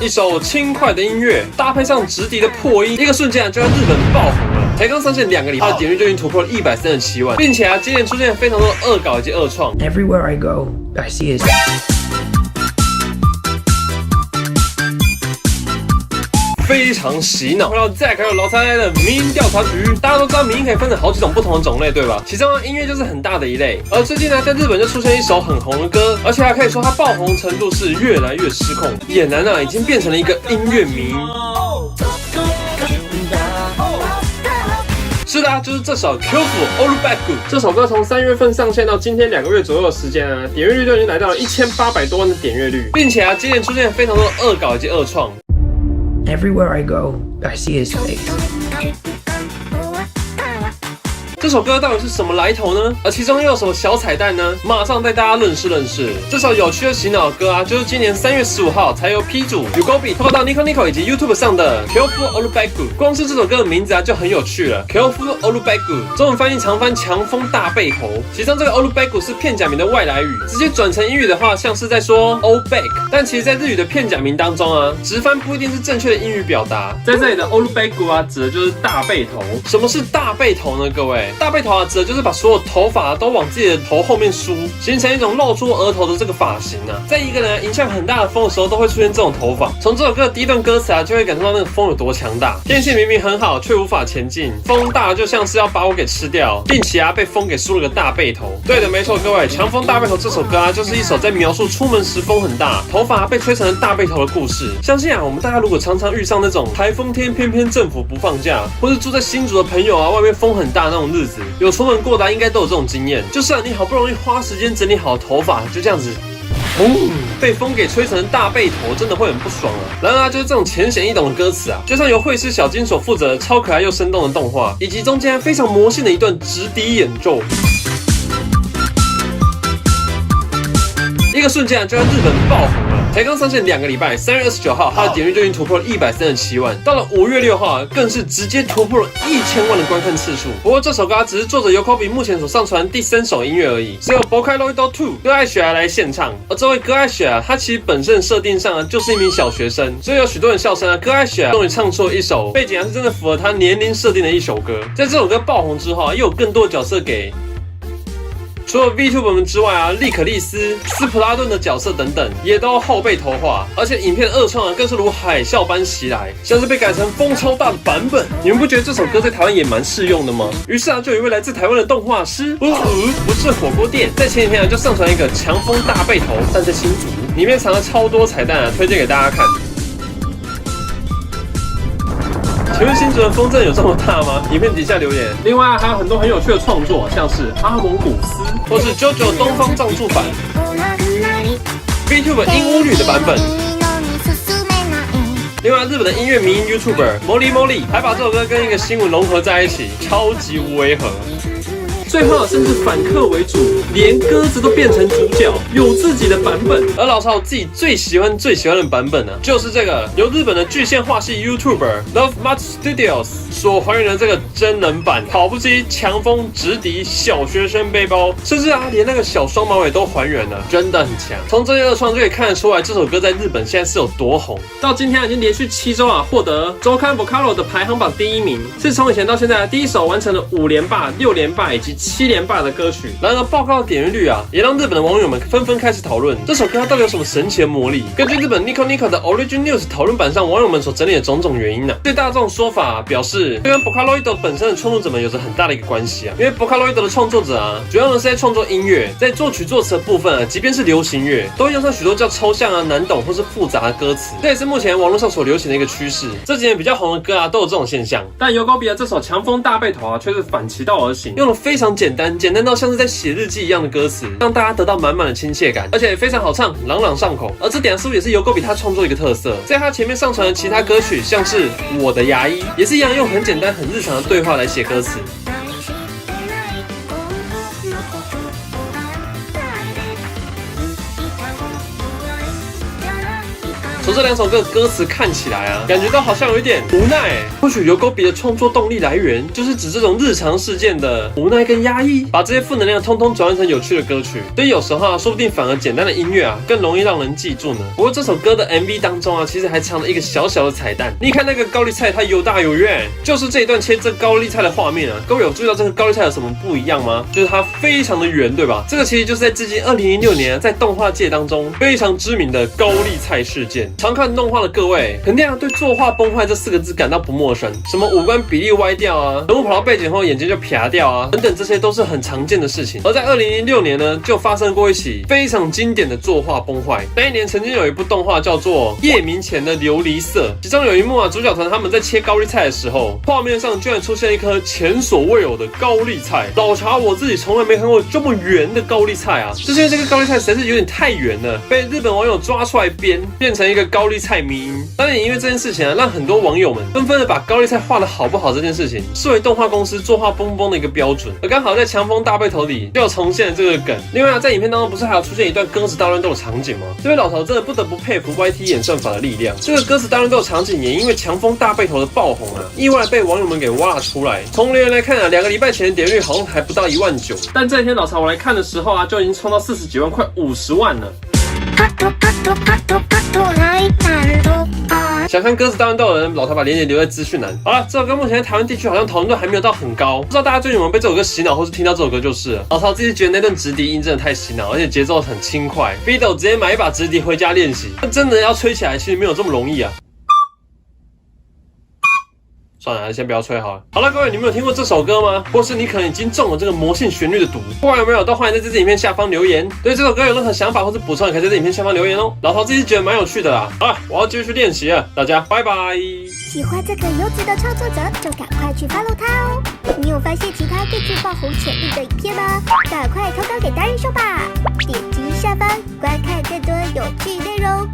一首轻快的音乐搭配上直笛的破音，一个瞬间就在日本爆红了。才刚上线2个礼拜，点阅就已经突破了137万，并且接连出现非常多的恶搞以及恶创。Everywhere I go, I see is. 非常洗脑。回到 Zack 还有老蔡的民音调查局，大家都知道民音可以分成好几种不同的种类，对吧？其中音乐就是很大的一类。而最近呢，在日本就出现一首很红的歌，而且还可以说它爆红程度是越来越失控，俨然已经变成了一个音乐迷。是的，就是这首 Kyofu Olubaku。这首歌从3月份上线到今天2个月左右的时间啊，点阅率就已经来到了1800多万的点阅率，并且接连出现非常多的恶搞以及恶创。Everywhere I go, I see his face. 这首歌到底是什么来头呢？而其中又有什么小彩蛋呢？马上带大家认识认识。这首有趣的洗脑歌啊，就是今年3月15号才由 P 主 Yugobi 投稿到 Nico Nico 以及 YouTube 上的 Kyofu Olubaku。光是这首歌的名字啊就很有趣了 ，Kyofu Olubaku， 中文翻译常翻强风大背头。其中这个 Olubaku 是片假名的外来语，直接转成英语的话，像是在说 Old Back， 但其实在日语的片假名当中啊，直翻不一定是正确的英语表达。在这里的 Olubaku 啊，指的就是大背头。什么是大背头呢？各位？大背头啊，指的就是把所有头发都往自己的头后面梳，形成一种露出额头的这个发型啊。在一个人影响很大的风的时候，都会出现这种头发。从这首歌的第一段歌词啊，就会感受到那个风有多强大。天气明明很好，却无法前进，风大就像是要把我给吃掉，并且啊，被风给梳了个大背头。对的，没错，各位，《强风大背头》这首歌啊，就是一首在描述出门时风很大，头发被吹成了大背头的故事。相信啊，我们大家如果常常遇上那种台风天，偏偏政府不放假，或是住在新竹的朋友啊，外面风很大那种日子。有出门过的应该都有这种经验，就是你好不容易花时间整理好头发，就这样子，被风给吹成大背头，真的会很不爽啊。然而就是这种浅显易懂的歌词啊，加上由绘师小金所负责的超可爱又生动的动画，以及中间非常魔性的一段直笛演奏，一个瞬间就在日本爆红了。才刚上线2个礼拜，3月29号，它的点阅就已经突破了137万。到了5月6号，更是直接突破了1000万的观看次数。不过这首歌只是作者Yugobi目前所上传第3首音乐而已，是由 Vocaloid 2歌爱雪来献唱。而这位歌爱雪啊，他其实本身设定上啊就是一名小学生，所以有许多人笑称啊，歌爱雪终于唱出了一首背景是真的符合他年龄设定的一首歌。在这首歌爆红之后啊，又有更多的角色给。除了 VTuber 们之外啊，利可利斯、斯普拉顿的角色等等，也都后被投化，而且影片的恶创啊，更是如海啸般袭来，像是被改成风超大的版本。你们不觉得这首歌在台湾也蛮适用的吗？于是啊，就有一位来自台湾的动画师，不是火锅店，在前几天啊就上传一个强风大背头，但在新竹，里面藏了超多彩蛋啊，推荐给大家看。请问新竹的风真的有这么大吗？影片底下留言。另外还有很多很有趣的创作，像是阿蒙古斯，或是 JoJo 东方藏柱版 ，VTuber 鹦鹉女的版本。另外，日本的音乐迷音 YouTuber Molly 还把这首歌跟一个新闻融合在一起，超级无违和。最后甚至反客为主，连鸽子都变成主角，有自己的版本。而老曹自己最喜欢的版本呢，就是这个由日本的具现化系 YouTuber Love Much Studios 所还原的这个真人版，跑步机、强风、直笛、小学生背包，甚至啊连那个小双马尾都还原了，真的很强。从这些二创就可以看得出来，这首歌在日本现在是有多红。到今天已经连续7周啊获得周刊 Vocalo 的排行榜第1名，是从以前到现在第一首完成了5连霸、6连霸以及7连霸的歌曲。然而报告的点阅率啊，也让日本的网友们纷纷开始讨论这首歌它到底有什么神奇的魔力。根据日本 Nico Nico 的 Origin News 讨论版上网友们所整理的种种原因呢，最大众说法表示，这跟 Vocaloid 本身的创作者们有着很大的一个关系啊。因为 Vocaloid 的创作者啊，主要呢是在创作音乐，在作曲作词的部分啊，即便是流行乐，都会用上许多较抽象啊、难懂或是复杂的歌词。这也是目前网络上所流行的一个趋势。这几年比较红的歌啊，都有这种现象。但Yugobi这首强风大背头啊，却是反其道而行，用了非常简单到像是在写日记一样的歌词，让大家得到满满的亲切感，而且非常好唱，朗朗上口。而这点是不是也是Yugobi他创作一个特色？在他前面上传的其他歌曲，像是我的牙医，也是一样用很简单、很日常的对话来写歌词。除从这2首歌的歌词看起来啊，感觉到好像有一点无奈。或许流狗比的创作动力来源，就是指这种日常事件的无奈跟压抑，把这些负能量通通转换成有趣的歌曲。所以有时候啊，说不定反而简单的音乐啊，更容易让人记住呢。不过这首歌的 MV 当中啊，其实还藏了一个小小的彩蛋。你看那个高丽菜，它有大有圆，就是这一段切这高丽菜的画面啊。各位有注意到这个高丽菜有什么不一样吗？就是它非常的圆，对吧？这个其实就是在致敬2006年啊，在动画界当中非常知名的高丽菜事件。常看动画的各位，肯定啊对作画崩坏这4个字感到不陌生。什么五官比例歪掉啊，人物跑到背景后眼睛就撇掉啊，等等，这些都是很常见的事情。而在2006年呢，就发生过一起非常经典的作画崩坏。那一年曾经有一部动画叫做《夜明前的琉璃色》，其中有一幕啊，主角团他们在切高丽菜的时候，画面上居然出现一颗前所未有的高丽菜。老查我自己从来没看过这么圆的高丽菜啊，就是因为这个高丽菜实在是有点太圆了，被日本网友抓出来编，变成一个高丽菜迷因。当然也因为这件事情啊，让很多网友们纷纷的把高丽菜画的好不好这件事情视为动画公司作画崩崩的一个标准。而刚好在《强风大背头》里就有重现了这个梗。另外啊，在影片当中不是还有出现一段歌词大乱斗的场景吗？这位老头真的不得不佩服 YT 演算法的力量。这个歌词大乱斗的场景也因为《强风大背头》的爆红啊，意外被网友们给挖了出来。从留言来看啊，2个礼拜前的点阅率好像还不到19000，但这一天老查我来看的时候啊，就已经冲到40几万，快50万了。想看歌词大乱斗的人，老查把链接留在资讯栏。好了，这首歌目前在台湾地区好像讨论度还没有到很高，不知道大家最近有没有被这首歌洗脑，或是听到这首歌就是了。老查自己觉得那段直笛音真的太洗脑，而且节奏很轻快，逼得我直接买一把直笛回家练习。但真的要吹起来，其实没有这么容易啊。算了，先不要吹好了。好了，各位，你们有听过这首歌吗？或是你可能已经中了这个魔性旋律的毒？不管有没有，都欢迎在这支影片下方留言。对这首歌有任何想法或是补充，也可以在这影片下方留言哦。老陶自己觉得蛮有趣的啦。好了，我要继续去练习了，大家拜拜。喜欢这个优质的创作者，就赶快去 follow 他哦。你有发现其他更具爆红潜力的影片吗？赶快投稿给达人秀吧！点击下方观看更多有趣内容。